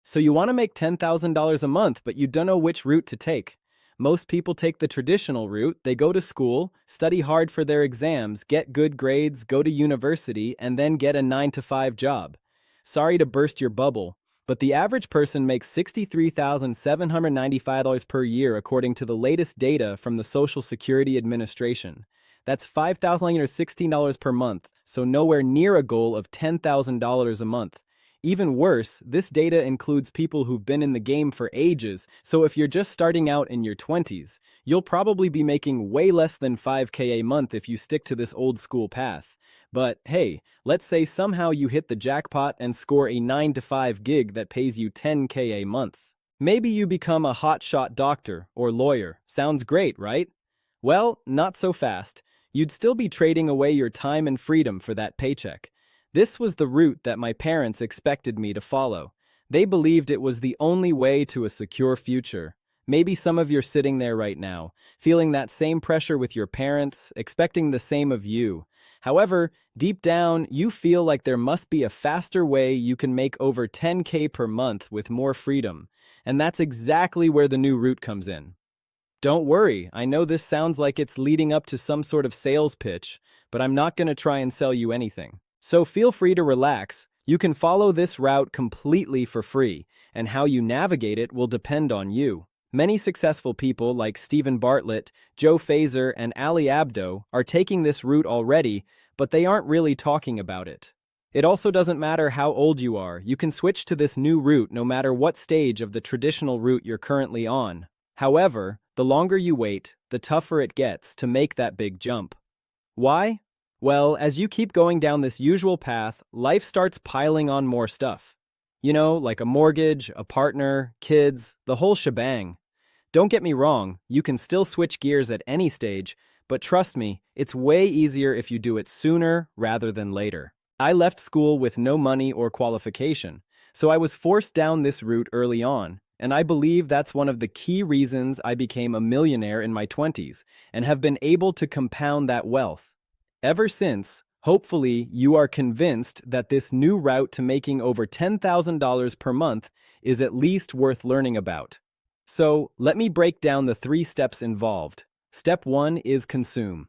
So you want to make $10,000 a month, but you don't know which route to take. Most people take the traditional route. They go to school, study hard for their exams, get good grades, go to university, and then get a 9 to 5 job. Sorry to burst your bubble, but the average person makes $63,795 per year according to the latest data from the Social Security Administration. That's $5,016 per month, so nowhere near a goal of $10,000 a month. Even worse, this data includes people who've been in the game for ages, so if you're just starting out in your 20s, you'll probably be making way less than 5K a month if you stick to this old school path. But hey, let's say somehow you hit the jackpot and score a 9 to 5 gig that pays you 10K a month. Maybe you become a hotshot doctor or lawyer. Sounds great, right? Well, not so fast. You'd still be trading away your time and freedom for that paycheck. This was the route that my parents expected me to follow. They believed it was the only way to a secure future. Maybe some of you're sitting there right now, feeling that same pressure with your parents, expecting the same of you. However, deep down, you feel like there must be a faster way you can make over 10K per month with more freedom. And that's exactly where the new route comes in. Don't worry, I know this sounds like it's leading up to some sort of sales pitch, but I'm not going to try and sell you anything. So feel free to relax. You can follow this route completely for free, and how you navigate it will depend on you. Many successful people like Stephen Bartlett, Joe Fazer, and Ali Abdo are taking this route already, but they aren't really talking about it. It also doesn't matter how old you are, you can switch to this new route no matter what stage of the traditional route you're currently on. However, the longer you wait, the tougher it gets to make that big jump. Why? Well, as you keep going down this usual path, life starts piling on more stuff. You know, like a mortgage, a partner, kids, the whole shebang. Don't get me wrong, you can still switch gears at any stage, but trust me, it's way easier if you do it sooner rather than later. I left school with no money or qualification, so I was forced down this route early on, and I believe that's one of the key reasons I became a millionaire in my 20s and have been able to compound that wealth. Ever since, hopefully you are convinced that this new route to making over $10,000 per month is at least worth learning about. So, let me break down the 3 steps involved. Step 1 is consume.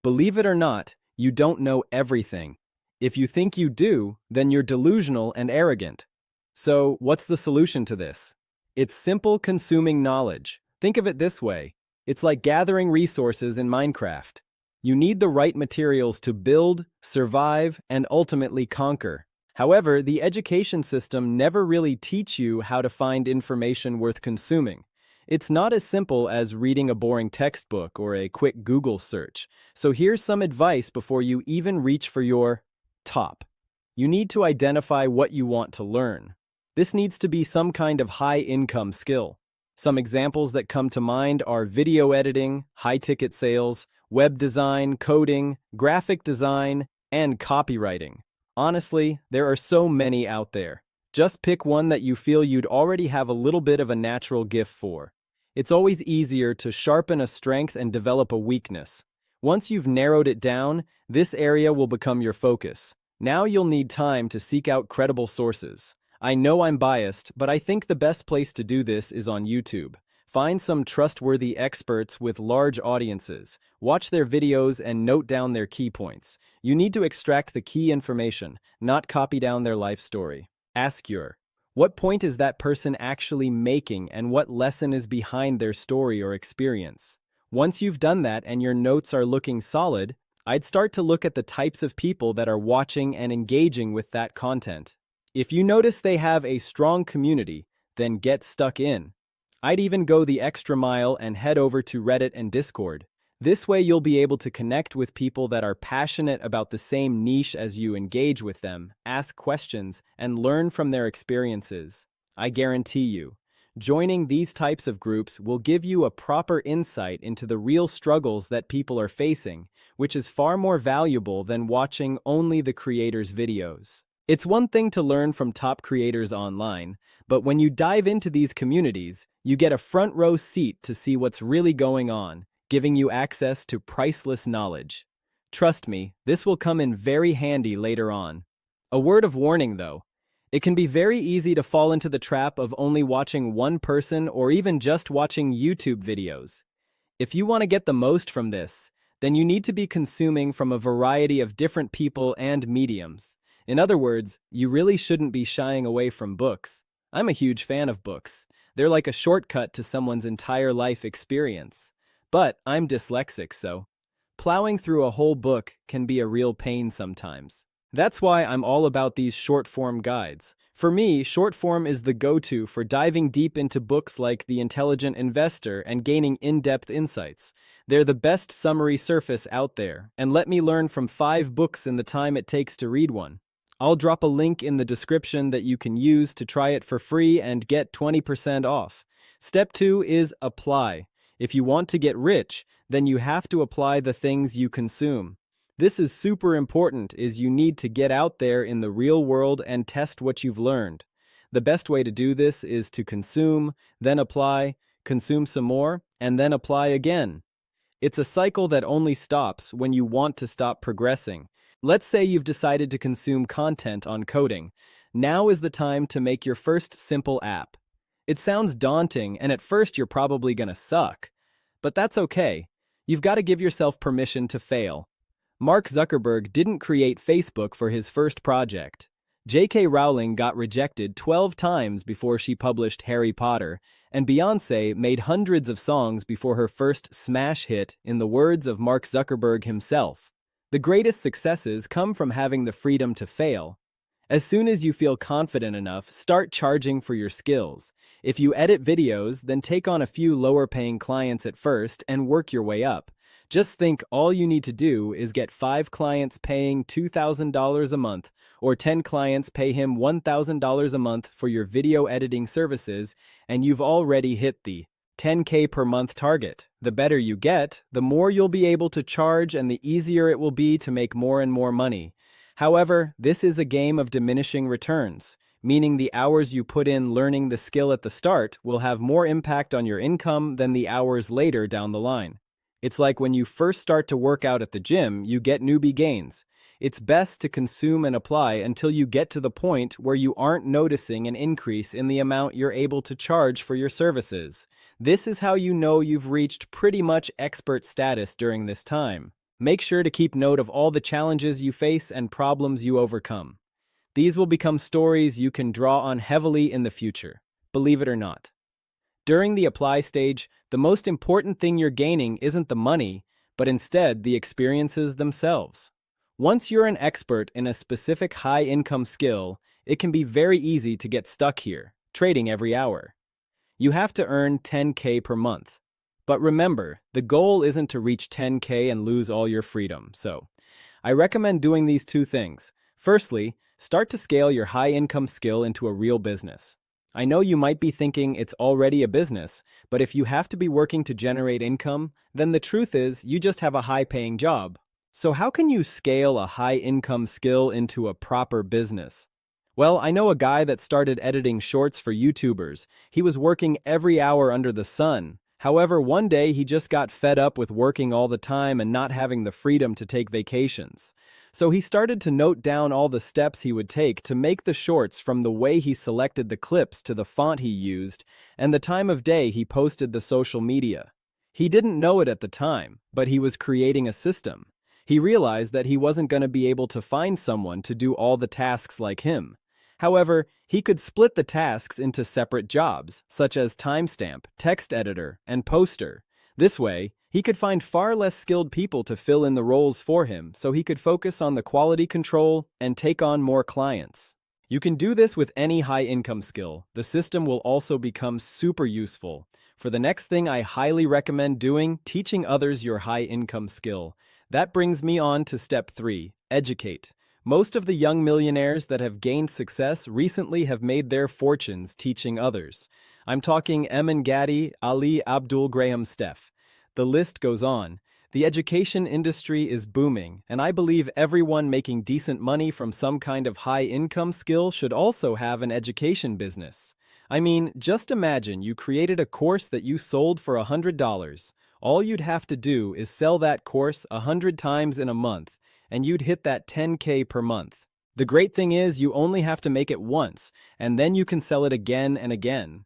Believe it or not, you don't know everything. If you think you do, then you're delusional and arrogant. So, what's the solution to this? It's simple consuming knowledge. Think of it this way. It's like gathering resources in Minecraft. You need the right materials to build, survive, and ultimately conquer. However, the education system never really teaches you how to find information worth consuming. It's not as simple as reading a boring textbook or a quick Google search. So here's some advice before you even reach for your top. You need to identify what you want to learn. This needs to be some kind of high-income skill. Some examples that come to mind are video editing, high-ticket sales, web design, coding, graphic design, and copywriting. Honestly, there are so many out there. Just pick one that you feel you'd already have a little bit of a natural gift for. It's always easier to sharpen a strength and develop a weakness. Once you've narrowed it down, this area will become your focus. Now you'll need time to seek out credible sources. I know I'm biased, but I think the best place to do this is on YouTube. Find some trustworthy experts with large audiences. Watch their videos and note down their key points. You need to extract the key information, not copy down their life story. Ask what point is that person actually making and what lesson is behind their story or experience? Once you've done that and your notes are looking solid, I'd start to look at the types of people that are watching and engaging with that content. If you notice they have a strong community, then get stuck in. I'd even go the extra mile and head over to Reddit and Discord. This way you'll be able to connect with people that are passionate about the same niche as you, engage with them, ask questions, and learn from their experiences. I guarantee you, joining these types of groups will give you a proper insight into the real struggles that people are facing, which is far more valuable than watching only the creators' videos. It's one thing to learn from top creators online, but when you dive into these communities, you get a front row seat to see what's really going on, giving you access to priceless knowledge. Trust me, this will come in very handy later on. A word of warning though, It can be very easy to fall into the trap of only watching one person or even just watching YouTube videos. If you want to get the most from this, then you need to be consuming from a variety of different people and mediums. In other words, you really shouldn't be shying away from books. I'm a huge fan of books. They're like a shortcut to someone's entire life experience. But I'm dyslexic, so plowing through a whole book can be a real pain sometimes. That's why I'm all about these short-form guides. For me, short-form is the go-to for diving deep into books like The Intelligent Investor and gaining in-depth insights. They're the best summary surface out there, and let me learn from 5 books in the time it takes to read one. I'll drop a link in the description that you can use to try it for free and get 20% off. Step 2 is apply. If you want to get rich, then you have to apply the things you consume. This is super important, is you need to get out there in the real world and test what you've learned. The best way to do this is to consume, then apply, consume some more, and then apply again. It's a cycle that only stops when you want to stop progressing. Let's say you've decided to consume content on coding. Now is the time to make your first simple app. It sounds daunting, and at first you're probably gonna suck. But that's okay. You've got to give yourself permission to fail. Mark Zuckerberg didn't create Facebook for his first project. J.K. Rowling got rejected 12 times before she published Harry Potter, and Beyoncé made hundreds of songs before her first smash hit, in the words of Mark Zuckerberg himself. The greatest successes come from having the freedom to fail. As soon as you feel confident enough, start charging for your skills. If you edit videos, then take on a few lower-paying clients at first and work your way up. Just think all you need to do is get 5 clients paying $2,000 a month, or 10 clients pay him $1,000 a month for your video editing services, and you've already hit the $10K per month target. The better you get, the more you'll be able to charge and the easier it will be to make more and more money. However, this is a game of diminishing returns, meaning the hours you put in learning the skill at the start will have more impact on your income than the hours later down the line. It's like when you first start to work out at the gym, you get newbie gains. It's best to consume and apply until you get to the point where you aren't noticing an increase in the amount you're able to charge for your services. This is how you know you've reached pretty much expert status during this time. Make sure to keep note of all the challenges you face and problems you overcome. These will become stories you can draw on heavily in the future, believe it or not. During the apply stage, the most important thing you're gaining isn't the money, but instead the experiences themselves. Once you're an expert in a specific high-income skill, it can be very easy to get stuck here, trading every hour. You have to earn $10K per month. But remember, the goal isn't to reach $10K and lose all your freedom, so I recommend doing these 2 things. Firstly, start to scale your high-income skill into a real business. I know you might be thinking it's already a business, but if you have to be working to generate income, then the truth is you just have a high-paying job. So how can you scale a high-income skill into a proper business? Well, I know a guy that started editing shorts for YouTubers. He was working every hour under the sun. However, one day he just got fed up with working all the time and not having the freedom to take vacations. So he started to note down all the steps he would take to make the shorts, from the way he selected the clips to the font he used and the time of day he posted the social media. He didn't know it at the time, but he was creating a system. He realized that he wasn't going to be able to find someone to do all the tasks like him. However, he could split the tasks into separate jobs, such as timestamp, text editor, and poster. This way, he could find far less skilled people to fill in the roles for him, so he could focus on the quality control and take on more clients. You can do this with any high-income skill. The system will also become super useful. For the next thing I highly recommend doing, teaching others your high-income skill. That brings me on to step 3, educate. Most of the young millionaires that have gained success recently have made their fortunes teaching others. I'm talking Emin Gatti, Ali Abdul Graham Steph. The list goes on. The education industry is booming, and I believe everyone making decent money from some kind of high-income skill should also have an education business. I mean, just imagine you created a course that you sold for $100. All you'd have to do is sell that course 100 times in a month, and you'd hit that $10K per month. The great thing is you only have to make it once, and then you can sell it again and again.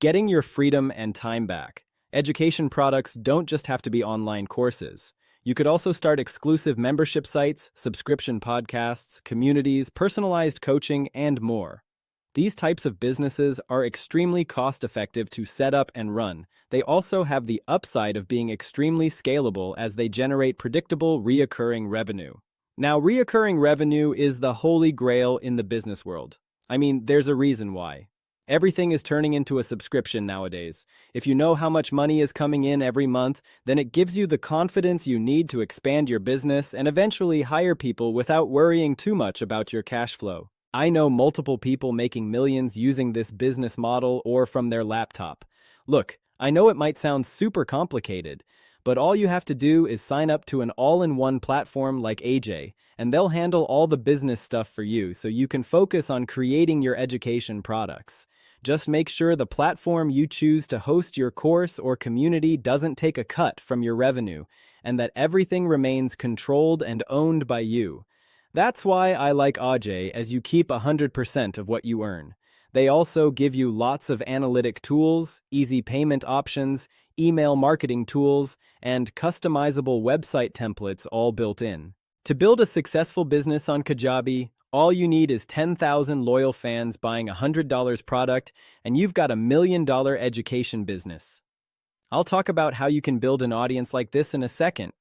Getting your freedom and time back. Education products don't just have to be online courses. You could also start exclusive membership sites, subscription podcasts, communities, personalized coaching, and more. These types of businesses are extremely cost-effective to set up and run. They also have the upside of being extremely scalable as they generate predictable, reoccurring revenue. Now, reoccurring revenue is the holy grail in the business world. I mean, there's a reason why. Everything is turning into a subscription nowadays. If you know how much money is coming in every month, then it gives you the confidence you need to expand your business and eventually hire people without worrying too much about your cash flow. I know multiple people making millions using this business model or from their laptop. Look, I know it might sound super complicated, but all you have to do is sign up to an all-in-one platform like AJ, and they'll handle all the business stuff for you so you can focus on creating your education products. Just make sure the platform you choose to host your course or community doesn't take a cut from your revenue, and that everything remains controlled and owned by you. That's why I like AJ, as you keep 100% of what you earn. They also give you lots of analytic tools, easy payment options, email marketing tools, and customizable website templates all built in. To build a successful business on Kajabi, all you need is 10,000 loyal fans buying a $100 product, and you've got $1 million education business. I'll talk about how you can build an audience like this in a second.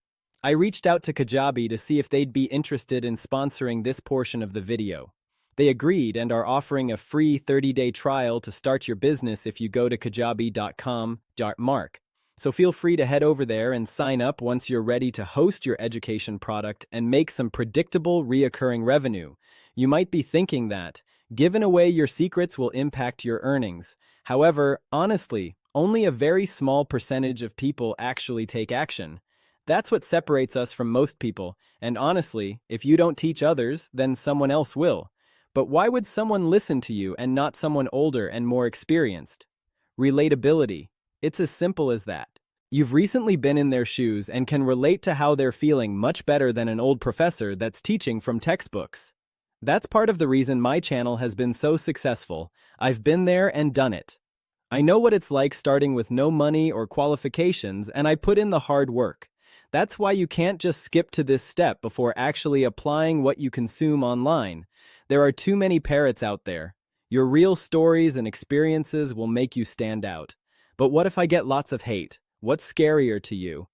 I reached out to Kajabi to see if they'd be interested in sponsoring this portion of the video. They agreed and are offering a free 30-day trial to start your business if you go to kajabi.com/mark. So feel free to head over there and sign up once you're ready to host your education product and make some predictable, reoccurring revenue. You might be thinking that giving away your secrets will impact your earnings. However, honestly, only a very small percentage of people actually take action. That's what separates us from most people, and honestly, if you don't teach others, then someone else will. But why would someone listen to you and not someone older and more experienced? Relatability. It's as simple as that. You've recently been in their shoes and can relate to how they're feeling much better than an old professor that's teaching from textbooks. That's part of the reason my channel has been so successful. I've been there and done it. I know what it's like starting with no money or qualifications, and I put in the hard work. That's why you can't just skip to this step before actually applying what you consume online. There are too many parrots out there. Your real stories and experiences will make you stand out. But what if I get lots of hate? What's scarier to you?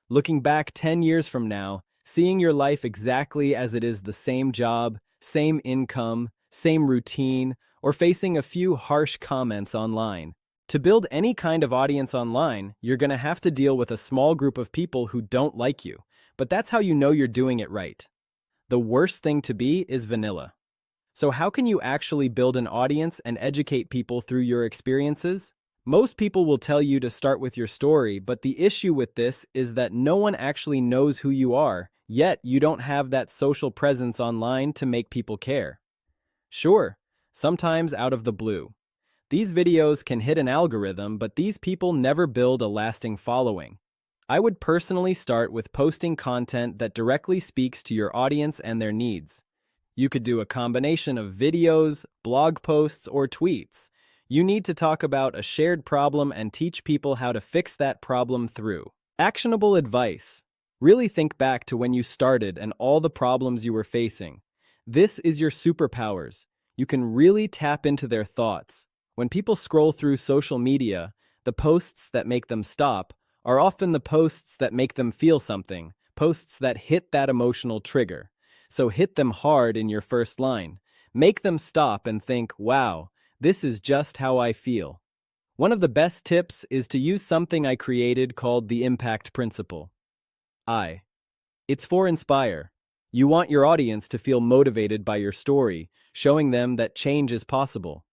Looking back 10 years from now, seeing your life exactly as it is, the same job, same income, same routine, or facing a few harsh comments online. To build any kind of audience online, you're going to have to deal with a small group of people who don't like you, but that's how you know you're doing it right. The worst thing to be is vanilla. So how can you actually build an audience and educate people through your experiences? Most people will tell you to start with your story, but the issue with this is that no one actually knows who you are, yet you don't have that social presence online to make people care. Sure, sometimes out of the blue. These videos can hit an algorithm, but these people never build a lasting following. I would personally start with posting content that directly speaks to your audience and their needs. You could do a combination of videos, blog posts, or tweets. You need to talk about a shared problem and teach people how to fix that problem through actionable advice. Really think back to when you started and all the problems you were facing. This is your superpowers. You can really tap into their thoughts. When people scroll through social media, the posts that make them stop are often the posts that make them feel something, posts that hit that emotional trigger. So hit them hard in your first line. Make them stop and think, wow, this is just how I feel. One of the best tips is to use something I created called the impact principle. It's for inspire. You want your audience to feel motivated by your story, showing them that change is possible.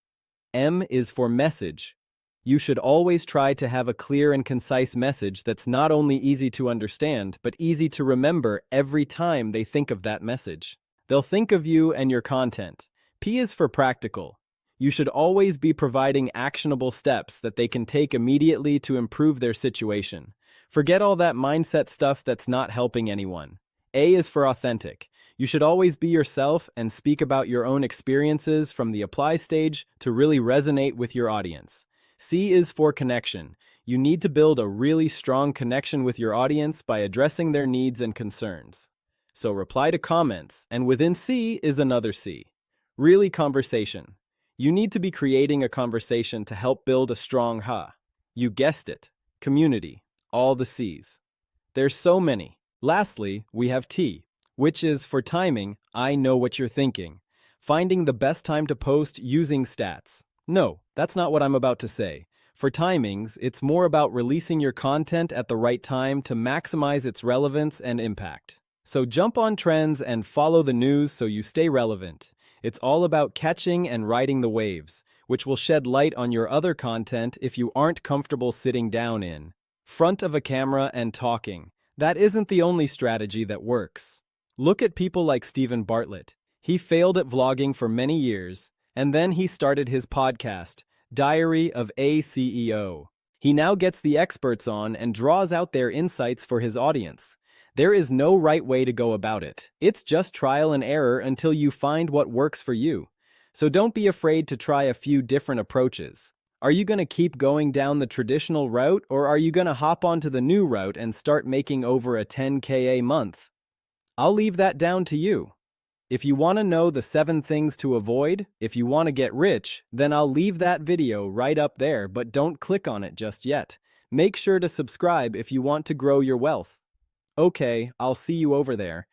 M is for message. You should always try to have a clear and concise message that's not only easy to understand, but easy to remember every time they think of that message. They'll think of you and your content. P is for practical. You should always be providing actionable steps that they can take immediately to improve their situation. Forget all that mindset stuff that's not helping anyone. A is for authentic. You should always be yourself and speak about your own experiences from the apply stage to really resonate with your audience. C is for connection. You need to build a really strong connection with your audience by addressing their needs and concerns. So reply to comments, and within C is another C. Really conversation. You need to be creating a conversation to help build a strong ha. You guessed it. Community. All the C's. There's so many. Lastly, we have T, which is for timing. I know what you're thinking. Finding the best time to post using stats. No, that's not what I'm about to say. For timings, it's more about releasing your content at the right time to maximize its relevance and impact. So jump on trends and follow the news so you stay relevant. It's all about catching and riding the waves, which will shed light on your other content if you aren't comfortable sitting down in front of a camera and talking. That isn't the only strategy that works. Look at people like Steven Bartlett. He failed at vlogging for many years, and then he started his podcast, Diary of a CEO. He now gets the experts on and draws out their insights for his audience. There is no right way to go about it. It's just trial and error until you find what works for you. So don't be afraid to try a few different approaches. Are you going to keep going down the traditional route, or are you going to hop onto the new route and start making over a 10K a month? I'll leave that down to you. If you want to know the 7 things to avoid, if you want to get rich, then I'll leave that video right up there, but don't click on it just yet. Make sure to subscribe if you want to grow your wealth. Okay, I'll see you over there.